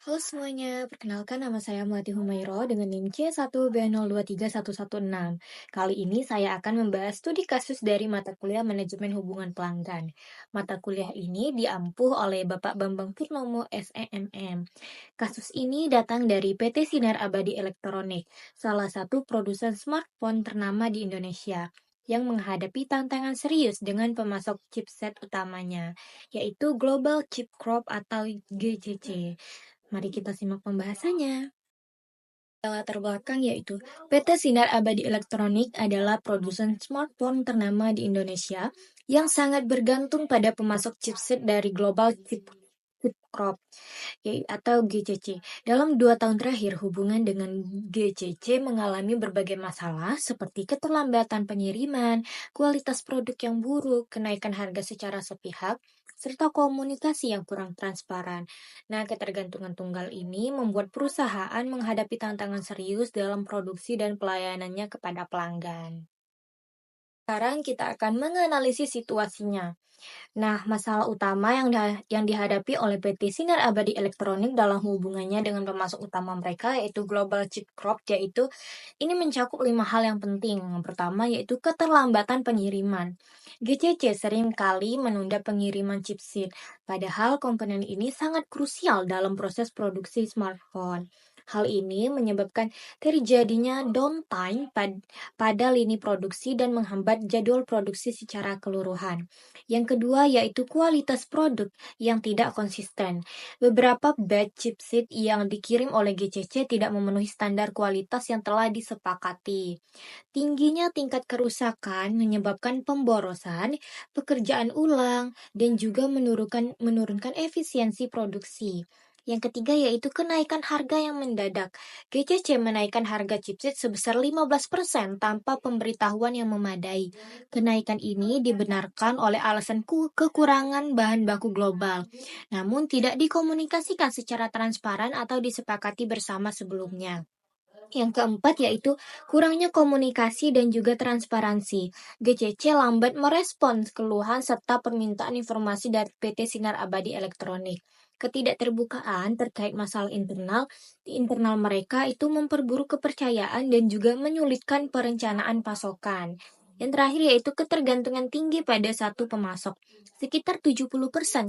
Halo semuanya, perkenalkan nama saya Melati Humairo dengan NIM C1B023116. Kali ini saya akan membahas studi kasus dari mata kuliah Manajemen Hubungan Pelanggan. Mata kuliah ini diampuh oleh Bapak Bambang Purnomo SEMM. Kasus ini datang dari PT Sinar Abadi Elektronik, salah satu produsen smartphone ternama di Indonesia yang menghadapi tantangan serius dengan pemasok chipset utamanya, yaitu Global Chip Corp atau GCC. Mari kita simak pembahasannya. Latar belakang yaitu PT Sinar Abadi Elektronik adalah produsen smartphone ternama di Indonesia yang sangat bergantung pada pemasok chipset dari Global Chip Corp atau GCC. Dalam 2 tahun terakhir, hubungan dengan GCC mengalami berbagai masalah seperti keterlambatan pengiriman, kualitas produk yang buruk, kenaikan harga secara sepihak, serta komunikasi yang kurang transparan. Nah, ketergantungan tunggal ini membuat perusahaan menghadapi tantangan serius dalam produksi dan pelayanannya kepada pelanggan. Sekarang kita akan menganalisis situasinya. Nah, masalah utama yang dihadapi oleh PT Sinar Abadi Elektronik dalam hubungannya dengan pemasok utama mereka yaitu Global Chip Corp, yaitu ini mencakup 5 hal yang penting. Yang pertama yaitu keterlambatan pengiriman. GCC sering kali menunda pengiriman chipset, padahal komponen ini sangat krusial dalam proses produksi smartphone. Hal ini menyebabkan terjadinya downtime pada lini produksi dan menghambat jadwal produksi secara keseluruhan. Yang kedua yaitu kualitas produk yang tidak konsisten. Beberapa batch chipset yang dikirim oleh GCC tidak memenuhi standar kualitas yang telah disepakati. Tingginya tingkat kerusakan menyebabkan pemborosan, pekerjaan ulang, dan juga menurunkan efisiensi produksi. Yang ketiga yaitu kenaikan harga yang mendadak. GCC menaikkan harga chipset sebesar 15% tanpa pemberitahuan yang memadai. Kenaikan ini dibenarkan oleh alasan kekurangan bahan baku global, namun tidak dikomunikasikan secara transparan atau disepakati bersama sebelumnya. Yang keempat yaitu kurangnya komunikasi dan juga transparansi. GCC lambat merespons keluhan serta permintaan informasi dari PT Sinar Abadi Elektronik. Ketidakterbukaan terkait masalah di internal mereka itu memperburuk kepercayaan dan juga menyulitkan perencanaan pasokan. Yang terakhir yaitu ketergantungan tinggi pada satu pemasok. Sekitar 70%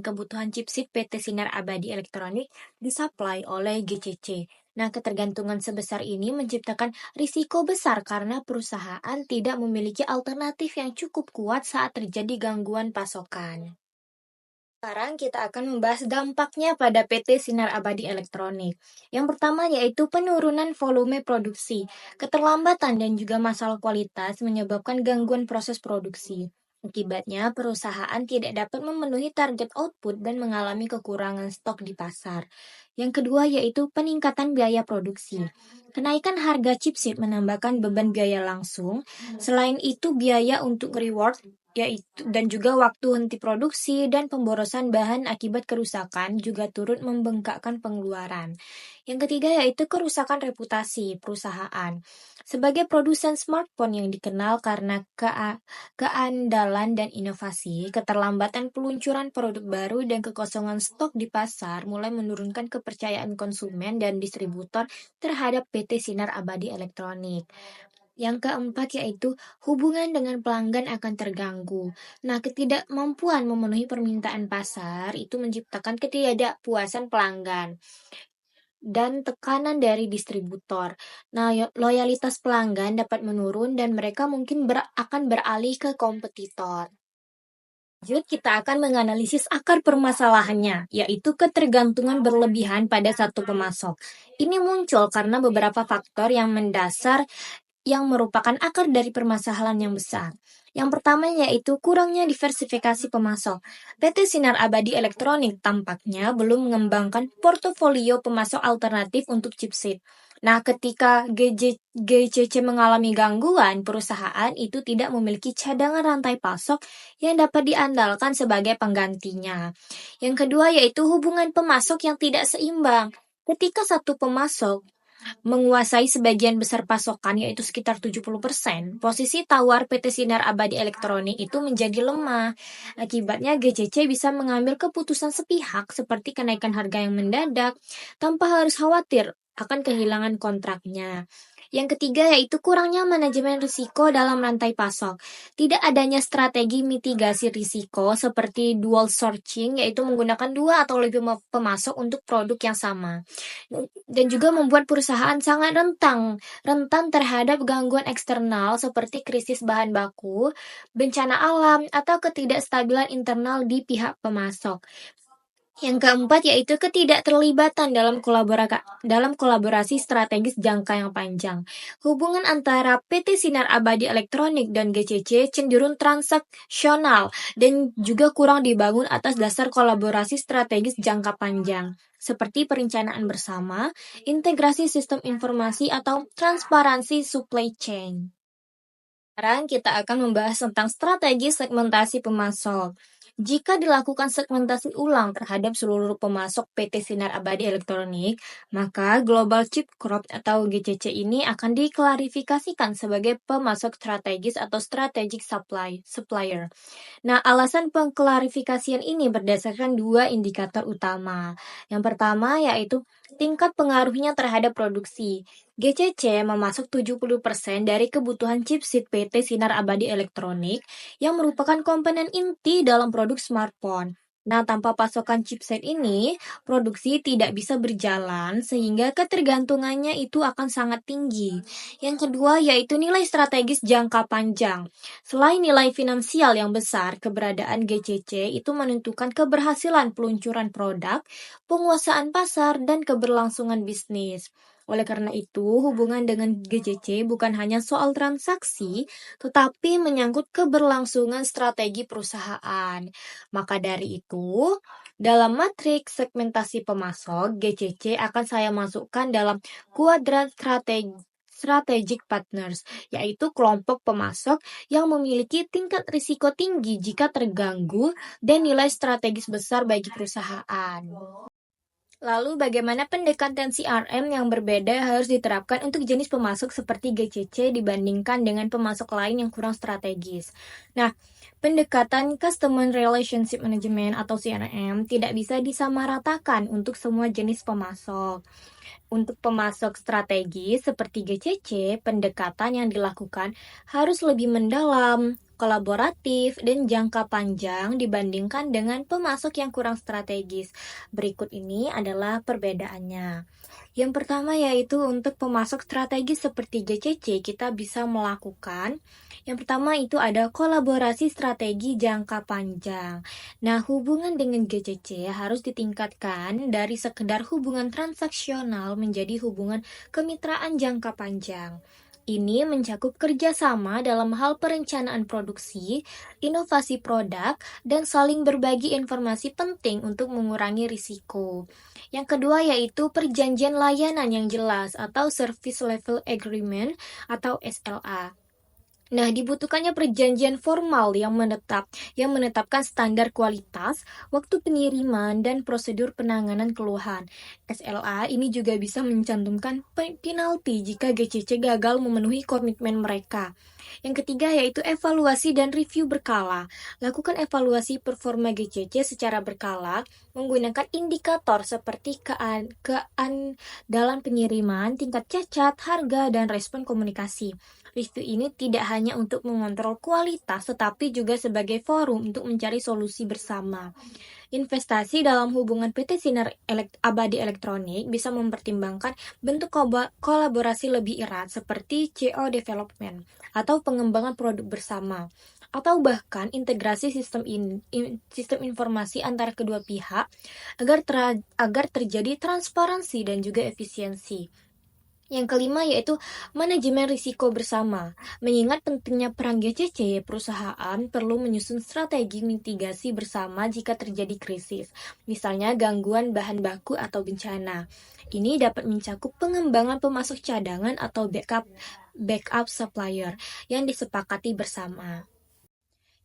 kebutuhan chipset PT Sinar Abadi Elektronik disuplai oleh GCC. Nah, ketergantungan sebesar ini menciptakan risiko besar karena perusahaan tidak memiliki alternatif yang cukup kuat saat terjadi gangguan pasokan. Sekarang kita akan membahas dampaknya pada PT Sinar Abadi Elektronik. Yang pertama yaitu penurunan volume produksi. Keterlambatan dan juga masalah kualitas menyebabkan gangguan proses produksi. Akibatnya, perusahaan tidak dapat memenuhi target output dan mengalami kekurangan stok di pasar. Yang kedua yaitu peningkatan biaya produksi. Kenaikan harga chipset menambahkan beban biaya langsung. Selain itu, biaya untuk reward yaitu dan juga waktu henti produksi dan pemborosan bahan akibat kerusakan juga turut membengkakkan pengeluaran. Yang ketiga yaitu kerusakan reputasi perusahaan. Sebagai produsen smartphone yang dikenal karena keandalan dan inovasi, keterlambatan peluncuran produk baru dan kekosongan stok di pasar mulai menurunkan kepercayaan konsumen dan distributor terhadap PT Sinar Abadi Elektronik. Yang keempat yaitu hubungan dengan pelanggan akan terganggu. Nah, ketidakmampuan memenuhi permintaan pasar itu menciptakan ketidakpuasan pelanggan dan tekanan dari distributor. Nah, loyalitas pelanggan dapat menurun dan mereka mungkin akan beralih ke kompetitor. Lanjut, kita akan menganalisis akar permasalahannya, yaitu ketergantungan berlebihan pada satu pemasok. Ini muncul karena beberapa faktor yang mendasar yang merupakan akar dari permasalahan yang besar. Yang pertama yaitu kurangnya diversifikasi pemasok. PT Sinar Abadi Elektronik tampaknya belum mengembangkan portofolio pemasok alternatif untuk chipset. Nah, ketika GCC mengalami gangguan, perusahaan itu tidak memiliki cadangan rantai pasok yang dapat diandalkan sebagai penggantinya. Yang kedua yaitu hubungan pemasok yang tidak seimbang. Ketika satu pemasok menguasai sebagian besar pasokan yaitu sekitar 70%, posisi tawar PT Sinar Abadi Elektronik itu menjadi lemah. Akibatnya GCC bisa mengambil keputusan sepihak seperti kenaikan harga yang mendadak tanpa harus khawatir akan kehilangan kontraknya. Yang ketiga yaitu kurangnya manajemen risiko dalam rantai pasok. Tidak adanya strategi mitigasi risiko seperti dual sourcing yaitu menggunakan dua atau lebih pemasok untuk produk yang sama dan juga membuat perusahaan sangat rentan terhadap gangguan eksternal seperti krisis bahan baku, bencana alam, atau ketidakstabilan internal di pihak pemasok. Yang keempat yaitu ketidakterlibatan dalam kolaborasi strategis jangka yang panjang. Hubungan antara PT Sinar Abadi Elektronik dan GCC cenderung transaksional dan juga kurang dibangun atas dasar kolaborasi strategis jangka panjang, seperti perencanaan bersama, integrasi sistem informasi, atau transparansi supply chain. Sekarang kita akan membahas tentang strategi segmentasi pemasok. Jika dilakukan segmentasi ulang terhadap seluruh pemasok PT Sinar Abadi Elektronik, maka Global Chip Corp atau GCC ini akan diklarifikasikan sebagai pemasok strategis atau strategic supplier. Nah, alasan pengklarifikasian ini berdasarkan dua indikator utama. Yang pertama yaitu tingkat pengaruhnya terhadap produksi. GCC memasuk 70% dari kebutuhan chipset PT Sinar Abadi Elektronik yang merupakan komponen inti dalam produk smartphone. Nah, tanpa pasokan chipset ini, produksi tidak bisa berjalan sehingga ketergantungannya itu akan sangat tinggi. Yang kedua yaitu nilai strategis jangka panjang. Selain nilai finansial yang besar, keberadaan GCC itu menentukan keberhasilan peluncuran produk, penguasaan pasar, dan keberlangsungan bisnis. Oleh karena itu, hubungan dengan GCC bukan hanya soal transaksi, tetapi menyangkut keberlangsungan strategi perusahaan. Maka dari itu, dalam matriks segmentasi pemasok, GCC akan saya masukkan dalam kuadran strategic partners, yaitu kelompok pemasok yang memiliki tingkat risiko tinggi jika terganggu dan nilai strategis besar bagi perusahaan. Lalu bagaimana pendekatan CRM yang berbeda harus diterapkan untuk jenis pemasok seperti GCC dibandingkan dengan pemasok lain yang kurang strategis? Nah, pendekatan Customer Relationship Management atau CRM tidak bisa disamaratakan untuk semua jenis pemasok. Untuk pemasok strategis seperti GCC, pendekatan yang dilakukan harus lebih mendalam, kolaboratif, dan jangka panjang dibandingkan dengan pemasok yang kurang strategis. Berikut ini adalah perbedaannya. Yang pertama yaitu untuk pemasok strategis seperti GCC, kita bisa melakukan yang pertama itu ada kolaborasi strategi jangka panjang. Nah, hubungan dengan GCC harus ditingkatkan dari sekedar hubungan transaksional menjadi hubungan kemitraan jangka panjang. Ini mencakup kerjasama dalam hal perencanaan produksi, inovasi produk, dan saling berbagi informasi penting untuk mengurangi risiko. Yang kedua yaitu perjanjian layanan yang jelas atau Service Level Agreement atau SLA. Nah, dibutuhkannya perjanjian formal yang menetapkan standar kualitas, waktu pengiriman, dan prosedur penanganan keluhan. SLA ini juga bisa mencantumkan penalti jika GCC gagal memenuhi komitmen mereka. Yang ketiga yaitu evaluasi dan review berkala. Lakukan evaluasi performa GCC secara berkala menggunakan indikator seperti keandalan pengiriman, tingkat cacat, harga, dan respon komunikasi. Review ini tidak hanya untuk mengontrol kualitas, tetapi juga sebagai forum untuk mencari solusi bersama. Investasi dalam hubungan PT Sinar Abadi Elektronik bisa mempertimbangkan bentuk kolaborasi lebih erat seperti CO development atau pengembangan produk bersama, atau bahkan integrasi sistem informasi antara kedua pihak agar terjadi transparansi dan juga efisiensi. Yang kelima yaitu manajemen risiko bersama. Mengingat pentingnya peran GCC, perusahaan perlu menyusun strategi mitigasi bersama jika terjadi krisis, misalnya gangguan bahan baku atau bencana. Ini dapat mencakup pengembangan pemasok cadangan atau backup supplier yang disepakati bersama.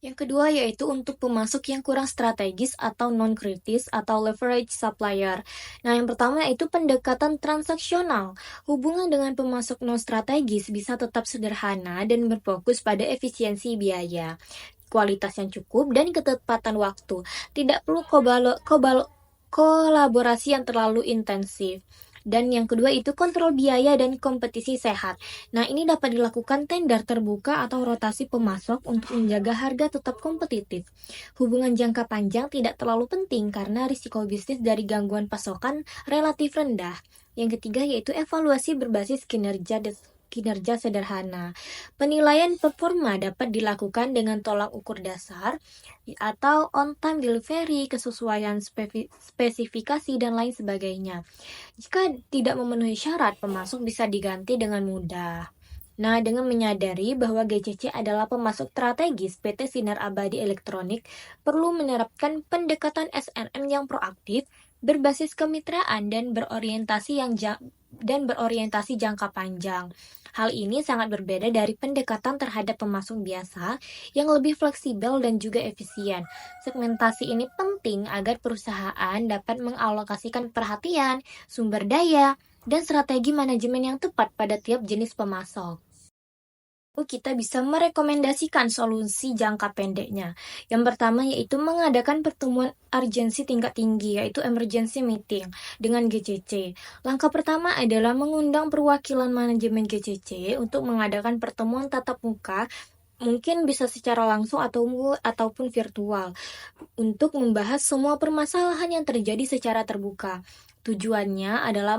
Yang kedua yaitu untuk pemasok yang kurang strategis atau non-kritis atau leverage supplier. Nah, yang pertama yaitu pendekatan transaksional. Hubungan dengan pemasok non-strategis bisa tetap sederhana dan berfokus pada efisiensi biaya, kualitas yang cukup, dan ketepatan waktu. Tidak perlu kolaborasi yang terlalu intensif. Dan yang kedua itu kontrol biaya dan kompetisi sehat. Nah, ini dapat dilakukan tender terbuka atau rotasi pemasok untuk menjaga harga tetap kompetitif. Hubungan jangka panjang tidak terlalu penting karena risiko bisnis dari gangguan pasokan relatif rendah. Yang ketiga yaitu evaluasi berbasis kinerja sederhana. Penilaian performa dapat dilakukan dengan tolak ukur dasar atau on-time delivery, kesesuaian spesifikasi, dan lain sebagainya. Jika tidak memenuhi syarat, pemasok bisa diganti dengan mudah. Nah, dengan menyadari bahwa GCC adalah pemasok strategis, PT Sinar Abadi Elektronik perlu menerapkan pendekatan SNM yang proaktif, berbasis kemitraan dan berorientasi jangka panjang. Hal ini sangat berbeda dari pendekatan terhadap pemasok biasa yang lebih fleksibel dan juga efisien. Segmentasi ini penting agar perusahaan dapat mengalokasikan perhatian, sumber daya, dan strategi manajemen yang tepat pada tiap jenis pemasok. Kita bisa merekomendasikan solusi jangka pendeknya. Yang pertama yaitu mengadakan pertemuan urgensi tingkat tinggi, yaitu emergency meeting dengan GCC. Langkah pertama adalah mengundang perwakilan manajemen GCC untuk mengadakan pertemuan tatap muka, mungkin bisa secara langsung ataupun virtual, untuk membahas semua permasalahan yang terjadi secara terbuka. Tujuannya adalah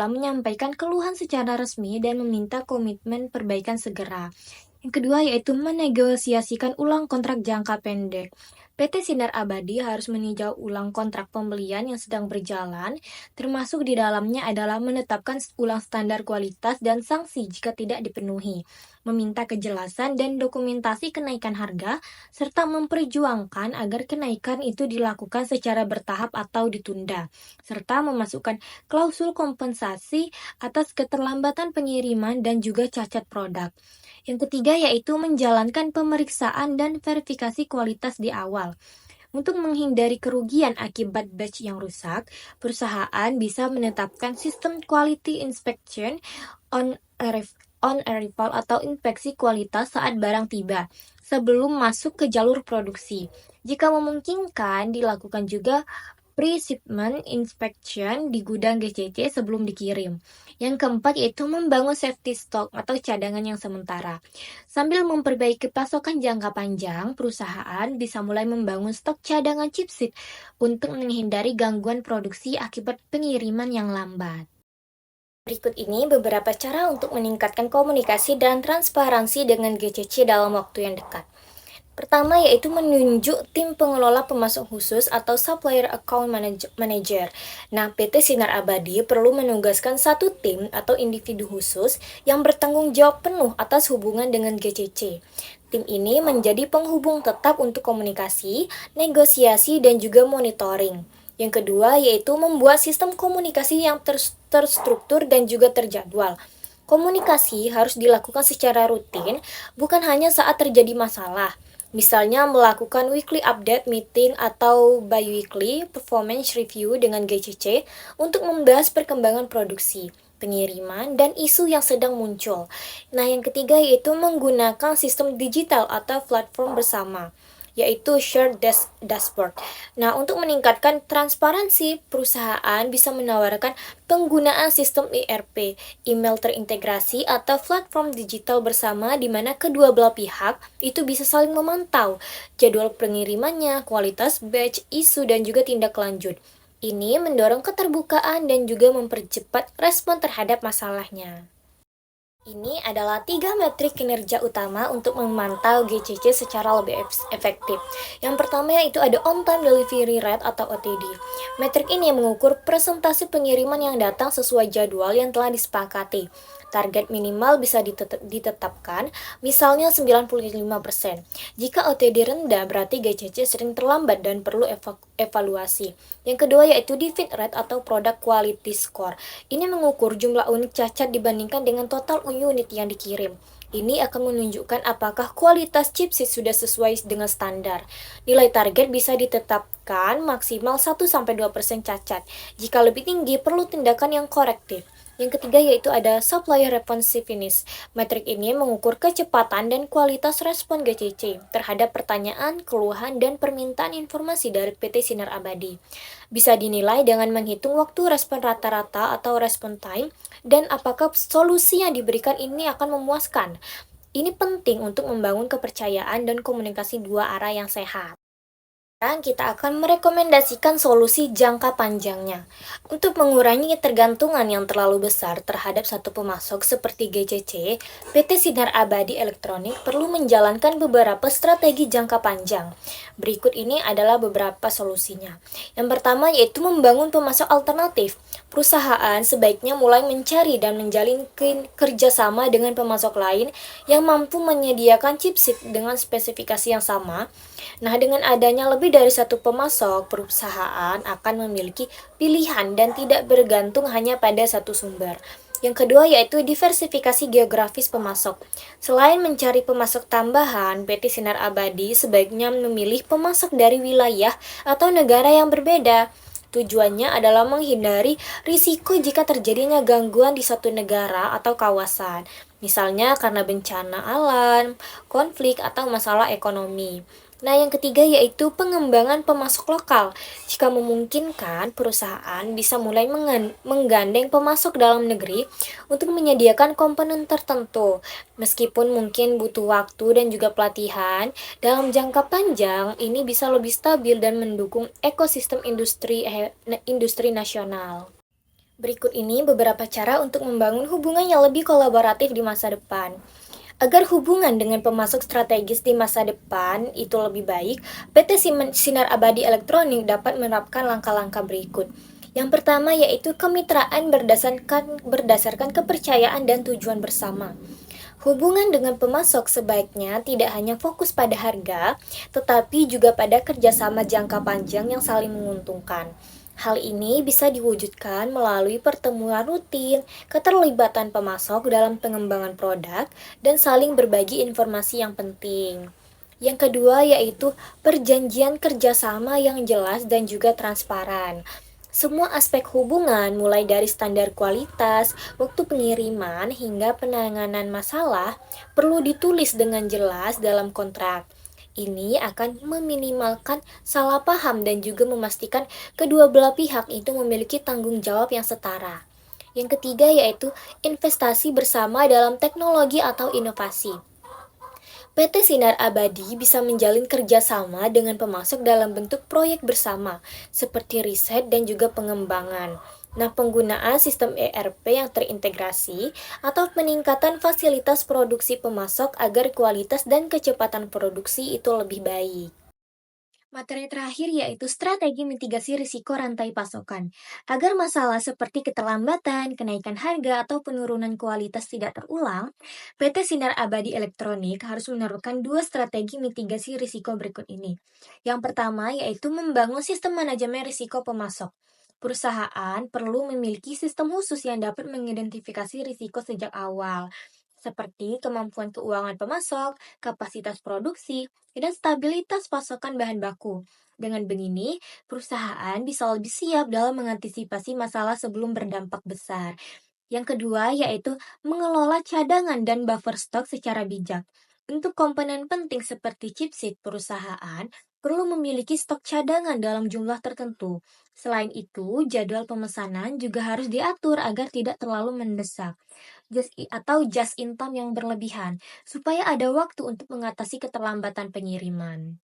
menyampaikan keluhan secara resmi dan meminta komitmen perbaikan segera. Yang kedua yaitu menegosiasikan ulang kontrak jangka pendek. PT Sinar Abadi harus meninjau ulang kontrak pembelian yang sedang berjalan, termasuk di dalamnya adalah menetapkan ulang standar kualitas dan sanksi jika tidak dipenuhi, meminta kejelasan dan dokumentasi kenaikan harga, serta memperjuangkan agar kenaikan itu dilakukan secara bertahap atau ditunda, serta memasukkan klausul kompensasi atas keterlambatan pengiriman dan juga cacat produk. Yang ketiga yaitu menjalankan pemeriksaan dan verifikasi kualitas di awal. Untuk menghindari kerugian akibat batch yang rusak, perusahaan bisa menetapkan sistem quality inspection on arrival atau inspeksi kualitas saat barang tiba, sebelum masuk ke jalur produksi. Jika memungkinkan, dilakukan juga pre-shipment inspection di gudang GCC sebelum dikirim. Yang keempat yaitu membangun safety stock atau cadangan yang sementara. Sambil memperbaiki pasokan jangka panjang, perusahaan bisa mulai membangun stok cadangan chipset untuk menghindari gangguan produksi akibat pengiriman yang lambat. Berikut ini beberapa cara untuk meningkatkan komunikasi dan transparansi dengan GCC dalam waktu yang dekat. Pertama yaitu menunjuk tim pengelola pemasok khusus atau Supplier Account Manager. Nah, PT Sinar Abadi perlu menugaskan satu tim atau individu khusus yang bertanggung jawab penuh atas hubungan dengan GCC. Tim ini menjadi penghubung tetap untuk komunikasi, negosiasi, dan juga monitoring. Yang kedua yaitu membuat sistem komunikasi yang terstruktur dan juga terjadwal. Komunikasi harus dilakukan secara rutin, bukan hanya saat terjadi masalah. Misalnya melakukan weekly update meeting atau bi-weekly performance review dengan GCC untuk membahas perkembangan produksi, pengiriman, dan isu yang sedang muncul. Nah, yang ketiga yaitu menggunakan sistem digital atau platform bersama, yaitu shared dashboard. Nah, untuk meningkatkan transparansi, perusahaan bisa menawarkan penggunaan sistem ERP, email terintegrasi, atau platform digital bersama di mana kedua belah pihak itu bisa saling memantau jadwal pengirimannya, kualitas batch, isu, dan juga tindak lanjut. Ini mendorong keterbukaan dan juga mempercepat respon terhadap masalahnya. Ini adalah 3 metrik kinerja utama untuk memantau GCC secara lebih efektif. Yang pertama yaitu ada on-time delivery rate atau OTD. Metrik ini mengukur presentasi pengiriman yang datang sesuai jadwal yang telah disepakati. Target minimal bisa ditetapkan, misalnya 95%. Jika OTD rendah, berarti GCC sering terlambat dan perlu evaluasi. Yang kedua yaitu defect rate atau product quality score. Ini mengukur jumlah unit cacat dibandingkan dengan total unit yang dikirim. Ini akan menunjukkan apakah kualitas chipset sudah sesuai dengan standar. Nilai target bisa ditetapkan maksimal 1-2% cacat. Jika lebih tinggi, perlu tindakan yang korektif. Yang ketiga yaitu ada supplier responsiveness. Metrik ini mengukur kecepatan dan kualitas respon GCC terhadap pertanyaan, keluhan, dan permintaan informasi dari PT Sinar Abadi. Bisa dinilai dengan menghitung waktu respon rata-rata atau respon time dan apakah solusi yang diberikan ini akan memuaskan. Ini penting untuk membangun kepercayaan dan komunikasi dua arah yang sehat. Sekarang kita akan merekomendasikan solusi jangka panjangnya. Untuk mengurangi ketergantungan yang terlalu besar terhadap satu pemasok seperti GCC, PT Sinar Abadi Elektronik perlu menjalankan beberapa strategi jangka panjang. Berikut ini adalah beberapa solusinya. Yang pertama yaitu membangun pemasok alternatif. Perusahaan sebaiknya mulai mencari dan menjalin kerjasama dengan pemasok lain yang mampu menyediakan chipset dengan spesifikasi yang sama. Nah, dengan adanya lebih dari satu pemasok, perusahaan akan memiliki pilihan dan tidak bergantung hanya pada satu sumber. Yang kedua yaitu diversifikasi geografis pemasok. Selain mencari pemasok tambahan, PT Sinar Abadi sebaiknya memilih pemasok dari wilayah atau negara yang berbeda. Tujuannya adalah menghindari risiko jika terjadinya gangguan di satu negara atau kawasan, misalnya karena bencana alam, konflik, atau masalah ekonomi. Nah, yang ketiga yaitu pengembangan pemasok lokal. Jika memungkinkan, perusahaan bisa mulai menggandeng pemasok dalam negeri untuk menyediakan komponen tertentu. Meskipun mungkin butuh waktu dan juga pelatihan, dalam jangka panjang ini bisa lebih stabil dan mendukung ekosistem industri nasional. Berikut ini beberapa cara untuk membangun hubungan yang lebih kolaboratif di masa depan. Agar hubungan dengan pemasok strategis di masa depan itu lebih baik, PT Sinar Abadi Elektronik dapat menerapkan langkah-langkah berikut. Yang pertama yaitu kemitraan berdasarkan kepercayaan dan tujuan bersama. Hubungan dengan pemasok sebaiknya tidak hanya fokus pada harga, tetapi juga pada kerjasama jangka panjang yang saling menguntungkan. Hal ini bisa diwujudkan melalui pertemuan rutin, keterlibatan pemasok dalam pengembangan produk, dan saling berbagi informasi yang penting. Yang kedua yaitu perjanjian kerjasama yang jelas dan juga transparan. Semua aspek hubungan, mulai dari standar kualitas, waktu pengiriman, hingga penanganan masalah, perlu ditulis dengan jelas dalam kontrak. Ini akan meminimalkan salah paham dan juga memastikan kedua belah pihak itu memiliki tanggung jawab yang setara. Yang ketiga yaitu investasi bersama dalam teknologi atau inovasi. PT Sinar Abadi bisa menjalin kerjasama dengan pemasok dalam bentuk proyek bersama, seperti riset dan juga pengembangan. Nah, penggunaan sistem ERP yang terintegrasi atau peningkatan fasilitas produksi pemasok agar kualitas dan kecepatan produksi itu lebih baik. Materi terakhir yaitu strategi mitigasi risiko rantai pasokan. Agar masalah seperti keterlambatan, kenaikan harga, atau penurunan kualitas tidak terulang, PT Sinar Abadi Elektronik harus menerapkan dua strategi mitigasi risiko berikut ini. Yang pertama yaitu membangun sistem manajemen risiko pemasok. Perusahaan perlu memiliki sistem khusus yang dapat mengidentifikasi risiko sejak awal, seperti kemampuan keuangan pemasok, kapasitas produksi, dan stabilitas pasokan bahan baku. Dengan begini, perusahaan bisa lebih siap dalam mengantisipasi masalah sebelum berdampak besar. Yang kedua yaitu mengelola cadangan dan buffer stok secara bijak. Untuk komponen penting seperti chipset, perusahaan perlu memiliki stok cadangan dalam jumlah tertentu. Selain itu, jadwal pemesanan juga harus diatur agar tidak terlalu mendesak just in time yang berlebihan, supaya ada waktu untuk mengatasi keterlambatan pengiriman.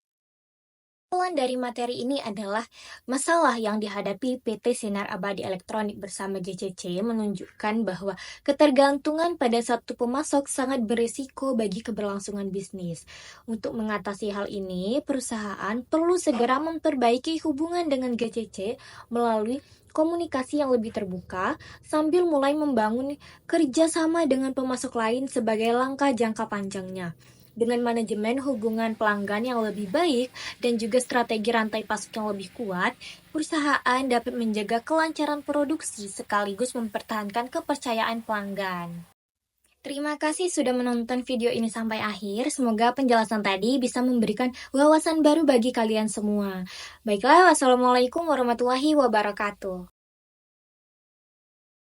Kesimpulan dari materi ini adalah masalah yang dihadapi PT Sinar Abadi Elektronik bersama GCC menunjukkan bahwa ketergantungan pada satu pemasok sangat berisiko bagi keberlangsungan bisnis. Untuk mengatasi hal ini, perusahaan perlu segera memperbaiki hubungan dengan GCC melalui komunikasi yang lebih terbuka sambil mulai membangun kerjasama dengan pemasok lain sebagai langkah jangka panjangnya. Dengan manajemen hubungan pelanggan yang lebih baik dan juga strategi rantai pasok yang lebih kuat, perusahaan dapat menjaga kelancaran produksi sekaligus mempertahankan kepercayaan pelanggan. Terima kasih sudah menonton video ini sampai akhir. Semoga penjelasan tadi bisa memberikan wawasan baru bagi kalian semua. Baiklah, wassalamualaikum warahmatullahi wabarakatuh.